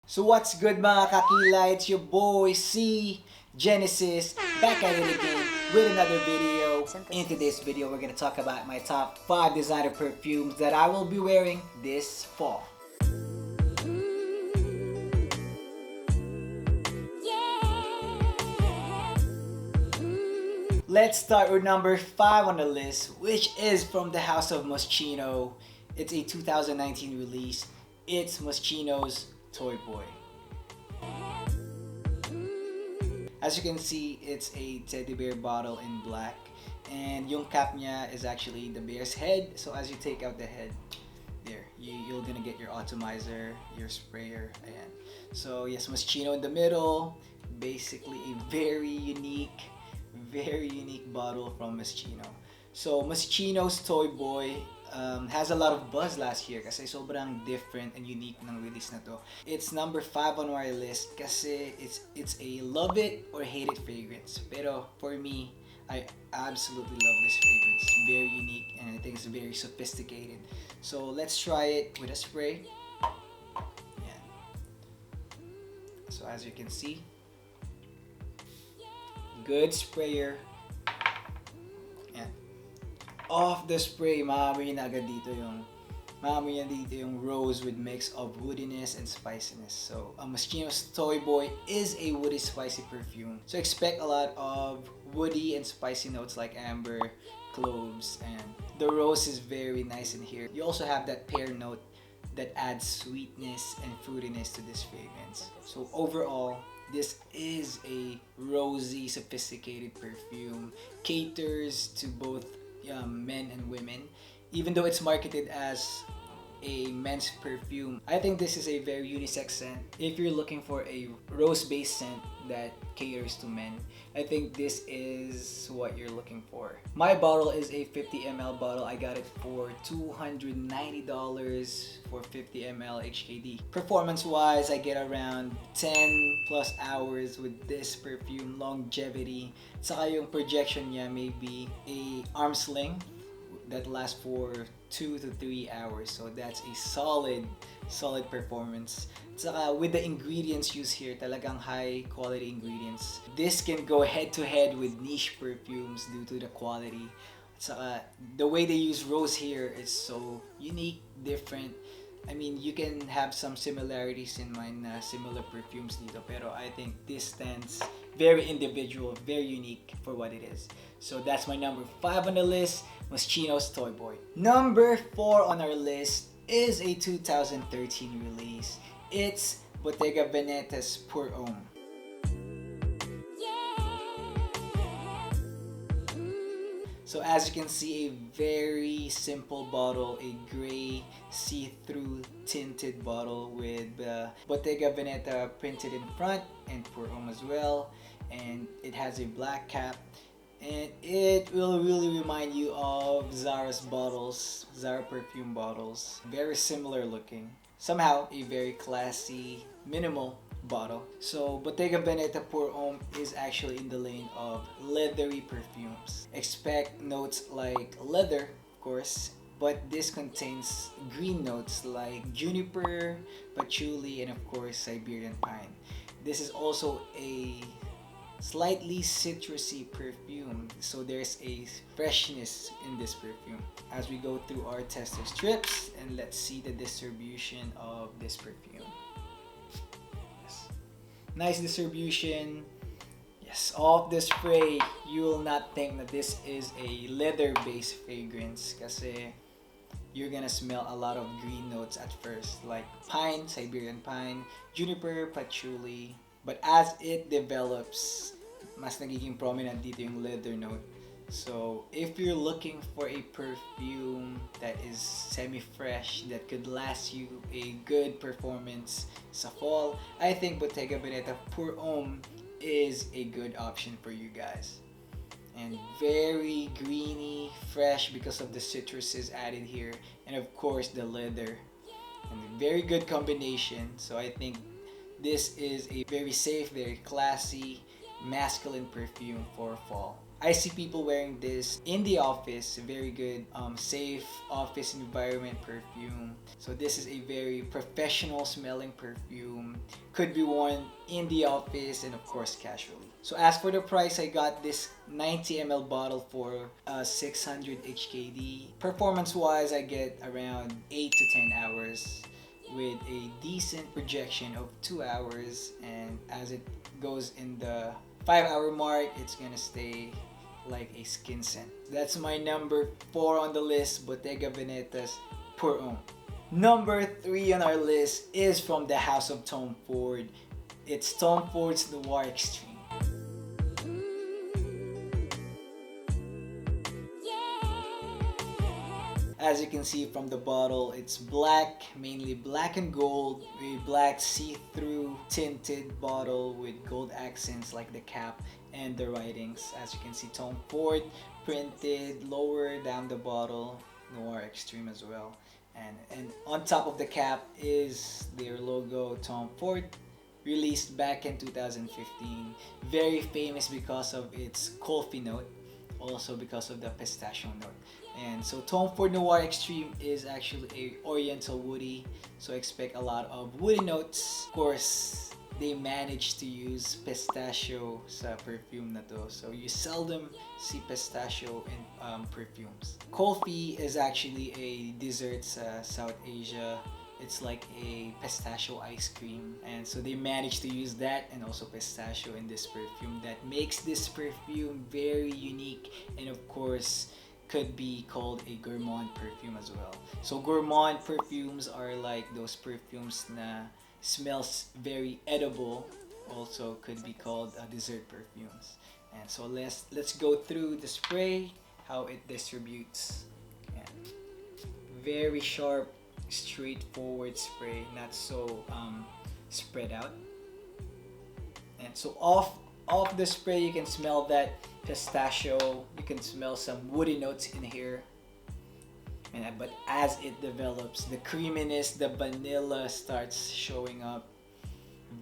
So what's good mga kakila? It's your boy C Genesis back at it again with another video. In today's video, we're gonna talk about my top 5 designer perfumes that I will be wearing this fall. Let's start with number 5 on the list, which is from the house of Moschino. It's a 2019 release. It's Moschino's Toy Boy. As you can see, it's a teddy bear bottle in black, and yung cap niya is actually the bear's head. So as you take out the head, you're gonna get your atomizer, your sprayer, ayan. So yes, Moschino in the middle. Basically a very unique bottle from Moschino. So Moschino's Toy Boy has a lot of buzz last year kasi sobrang different and unique ng release na to. It's number 5 on our list kasi it's a love it or hate it fragrance. Pero for me, I absolutely love this fragrance. Very unique and I think it's very sophisticated. So let's try it with a spray. Yeah. So as you can see, good sprayer. Yan. Off the spray, maamoy na agad dito yung rose with mix of woodiness and spiciness. So, Moschino's Toy Boy is a woody spicy perfume. So expect a lot of woody and spicy notes like amber, cloves, and the rose is very nice in here. You also have that pear note that adds sweetness and fruitiness to this fragrance. So overall, this is a rosy, sophisticated perfume. Caters to both men and women. Even though it's marketed as a men's perfume, I think this is a very unisex scent. If you're looking for a rose-based scent that caters to men, I think this is what you're looking for. My bottle is a 50 ml bottle. I got it for $290 for 50 ml HKD. Performance-wise, I get around 10 plus hours with this perfume. Longevity. Saka yung projection niya may be a arm's length that lasts for 2 to 3 hours. So that's a solid performance. Saka with the ingredients used here, talagang high quality ingredients. This can go head to head with niche perfumes due to the quality. Saka the way they use rose here is so unique, different. I mean, you can have some similarities in mind, similar perfumes dito, pero I think this stands very individual, very unique for what it is. So that's my number 5 on the list, Moschino's Toy Boy. Number 4 on our list is a 2013 release. It's Bottega Veneta's Pour Homme. So as you can see, a very simple bottle, a gray see-through tinted bottle with Bottega Veneta printed in front and Pour Homme as well. And it has a black cap. And it will really remind you of Zara's bottles, Zara perfume bottles. Very similar looking. Somehow, a very classy, minimal bottle. So Bottega Veneta Pour Homme is actually in the lane of leathery perfumes. Expect notes like leather, of course, but this contains green notes like juniper, patchouli, and of course Siberian pine. This is also a slightly citrusy perfume, so there's a freshness in this perfume. As we go through our tester strips, and let's see the distribution of this perfume. Yes. Nice distribution. Yes, off the spray, you will not think that this is a leather-based fragrance kasi you're gonna smell a lot of green notes at first, like pine, Siberian pine, juniper, patchouli. But as it develops, mas nagiging prominent dito yung leather note. So if you're looking for a perfume that is semi-fresh, that could last you a good performance sa fall, I think Bottega Veneta Pour Homme is a good option for you guys. And very greeny, fresh because of the citruses added here, and of course the leather. And a very good combination. So I think this is a very safe, very classy, masculine perfume for fall. I see people wearing this in the office. Very good, safe office environment perfume. So this is a very professional smelling perfume. Could be worn in the office and of course casually. So as for the price, I got this 90 ml bottle for 600 HKD. Performance wise, I get around 8 to 10 hours with a decent projection of 2 hours, and as it goes in the 5-hour mark, it's gonna stay like a skin scent. That's my number 4 on the list, Bottega Veneta's Pour Homme. Number 3 on our list is from the house of Tom Ford. It's Tom Ford's Noir Extreme. As you can see from the bottle, it's black, mainly black and gold, a black see-through tinted bottle with gold accents like the cap and the writings. As you can see, Tom Ford printed lower down the bottle, Noir Extreme as well. And on top of the cap is their logo, Tom Ford, released back in 2015. Very famous because of its coffee note, also because of the pistachio note. And so Tom Ford Noir Extreme is actually a oriental woody, so expect a lot of woody notes. Of course, they managed to use pistachio sa perfume na to, so you seldom see pistachio in perfumes. Coffee is actually a dessert sa South Asia. It's like a pistachio ice cream, and so they managed to use that and also pistachio in this perfume. That makes this perfume very unique, and of course could be called a gourmand perfume as well. So gourmand perfumes are like those perfumes na smells very edible, also could be called dessert perfumes. And so let's go through the spray, how it distributes. And very sharp, straightforward spray, not so spread out. And so off the spray, you can smell that pistachio, you can smell some woody notes in here. But as it develops, the creaminess, the vanilla starts showing up.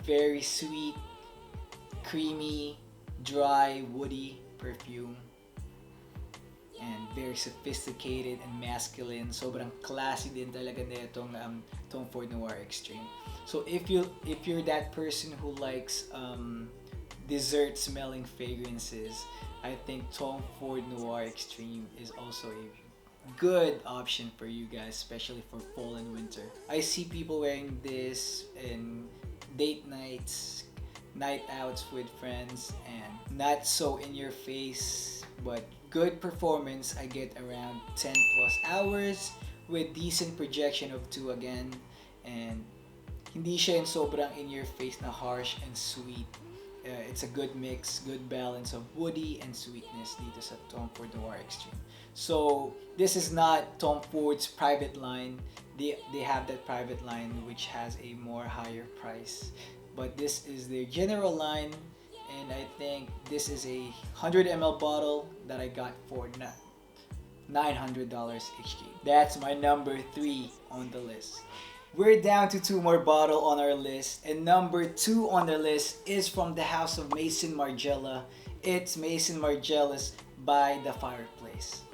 Very sweet, creamy, dry, woody perfume. And very sophisticated and masculine. Sobrang classy din talaga nitong Tom Ford Noir Extreme. So if you're that person who likes dessert smelling fragrances, I think Tom Ford Noir Extreme is also a good option for you guys, especially for fall and winter. I see people wearing this in date nights, night outs with friends, and not so in your face, but good performance. I get around 10 plus hours with decent projection of 2 again, and hindi siya yung sobrang in your face na harsh and sweet. It's a good mix, good balance of woody and sweetness dito sa Tom Ford Noir Extreme. So this is not Tom Ford's private line. They have that private line which has a more higher price, but this is their general line, and I think this is a 100 ml bottle that I got for $900 HK. That's my number 3 on the list. We're down to 2 more bottles on our list, and number 2 on the list is from the house of Maison Margiela. It's Maison Margiela's By the Fireplace.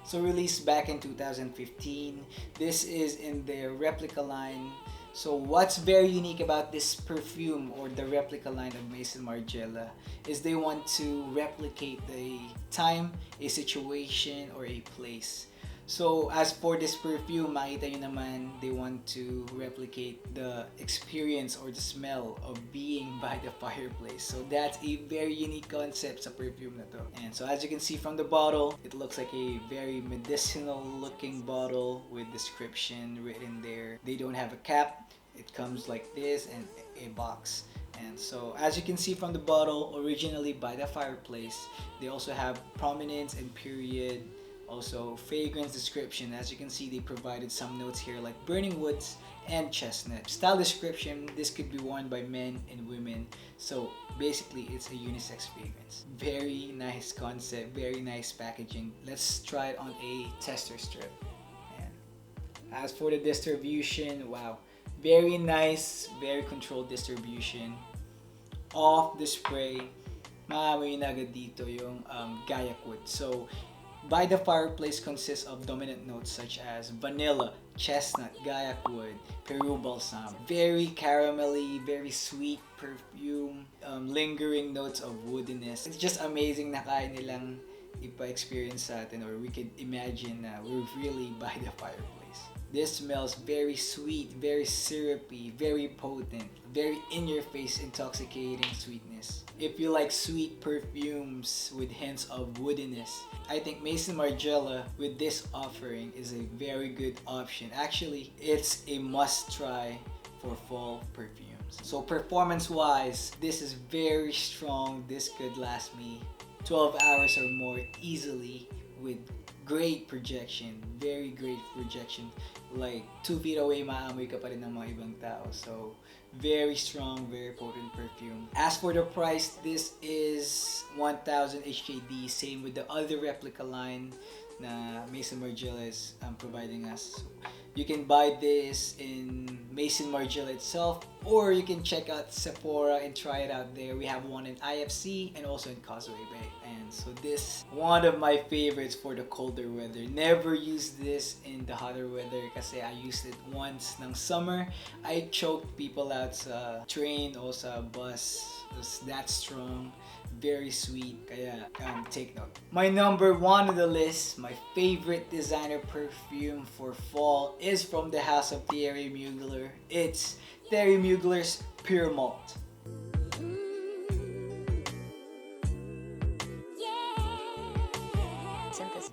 So released back in 2015. This is in their replica line. So what's very unique about this perfume or the replica line of Maison Margiela is they want to replicate a time, a situation, or a place. So as for this perfume, makita nyo naman, they want to replicate the experience or the smell of being by the fireplace. So that's a very unique concept sa perfume na to. And so as you can see from the bottle, it looks like a very medicinal looking bottle with description written there. They don't have a cap. It comes like this and a box. And so as you can see from the bottle, originally By the Fireplace, they also have prominence and period. Also, fragrance description. As you can see, they provided some notes here like burning woods and chestnut. Style description, this could be worn by men and women. So basically, it's a unisex fragrance. Very nice concept, very nice packaging. Let's try it on a tester strip. And as for the distribution, wow, Very nice, very controlled distribution of the spray. Maamoy na agad dito yung Gaiac wood. So, By the Fireplace consists of dominant notes such as vanilla, chestnut, Gaiac wood, Peru balsam. Very caramelly, very sweet perfume, lingering notes of woodiness. It's just amazing na kaya nilang ipa-experience sa atin, or we could imagine na we're really by the fireplace. This smells very sweet, very syrupy, very potent, very in-your-face intoxicating sweetness. If you like sweet perfumes with hints of woodiness, I think Maison Margiela with this offering is a very good option. Actually, it's a must-try for fall perfumes. So performance-wise, this is very strong. This could last me 12 hours or more easily with great projection, very great projection. Like 2 feet away, maamoy ka pa rin ng mga ibang tao. So, very strong, very potent perfume. As for the price, this is 1,000 HKD. Same with the other replica line na Maison Margiela is providing us. So, you can buy this in Maison Margiela itself, or you can check out Sephora and try it out there. We have one in IFC and also in Causeway Bay. And so this, one of my favorites for the colder weather. Never use this in the hotter weather kasi I used it once ng summer. I choked people out sa train o sa bus. It was that strong. Very sweet, kaya take note. My number 1 on the list, my favorite designer perfume for fall is from the house of Thierry Mugler. It's Thierry Mugler's Pure Malt.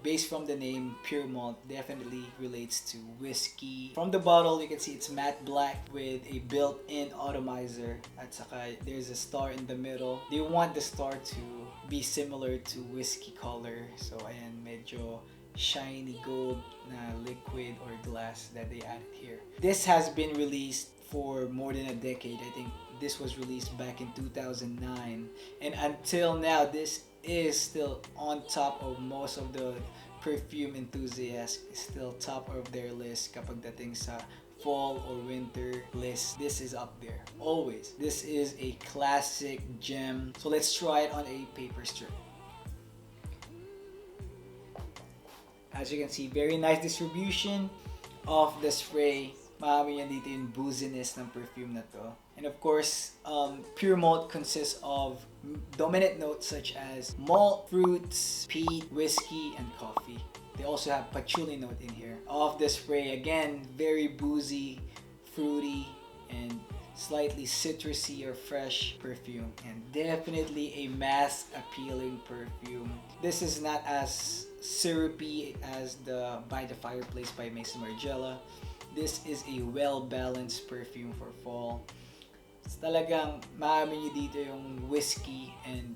Based from the name, Pure Malt definitely relates to whiskey. From the bottle, you can see it's matte black with a built-in atomizer. At saka, there's a star in the middle. They want the star to be similar to whiskey color. So, ayan, medyo shiny gold na liquid or glass that they added here. This has been released for more than a decade. I think this was released back in 2009. And until now, this is still on top of most of the perfume enthusiasts. Still top of their list kapag dating sa fall or winter list. This is up there always. This is a classic gem. So let's try it on a paper strip. As you can see, very nice distribution of the spray. Maamoy yan dito yung booziness ng perfume na to. And of course, Pure Malt consists of dominant notes such as malt, fruits, peat, whiskey, and coffee. They also have patchouli note in here. Of the spray, again, very boozy, fruity, and slightly citrusy or fresh perfume. And definitely a mass-appealing perfume. This is not as syrupy as the By the Fireplace by Maison Margiela. This is a well-balanced perfume for fall. It's talagang maamin nyo dito yung whiskey and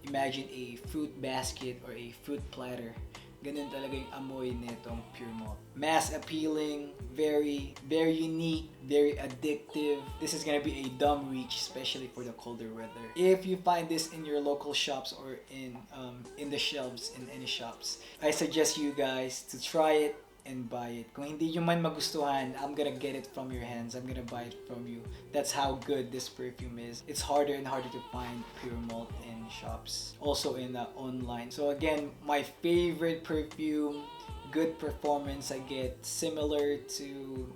imagine a fruit basket or a fruit platter. Ganun talaga yung amoy nitong Pure Malt. Mass appealing, very unique, very addictive. This is gonna be a dumb reach, especially for the colder weather. If you find this in your local shops or in the shelves in any shops, I suggest you guys to try it and buy it. Kung hindi nyo man magustuhan, I'm gonna get it from your hands. I'm gonna buy it from you. That's how good this perfume is. It's harder and harder to find Pure Malt in shops. Also in online. So again, my favorite perfume. Good performance, I get similar to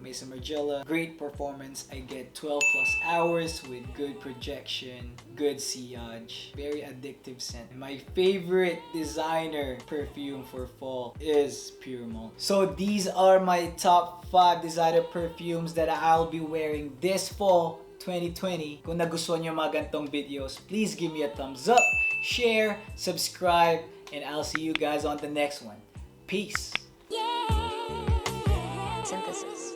Maison Margiela. Great performance, I get 12 plus hours with good projection, good sillage, very addictive scent. And my favorite designer perfume for fall is Pure Malt. So these are my top 5 designer perfumes that I'll be wearing this fall 2020. Kung nagustuhan nyo mga gantong videos, please give me a thumbs up, share, subscribe, and I'll see you guys on the next one. Peace. Synthesis.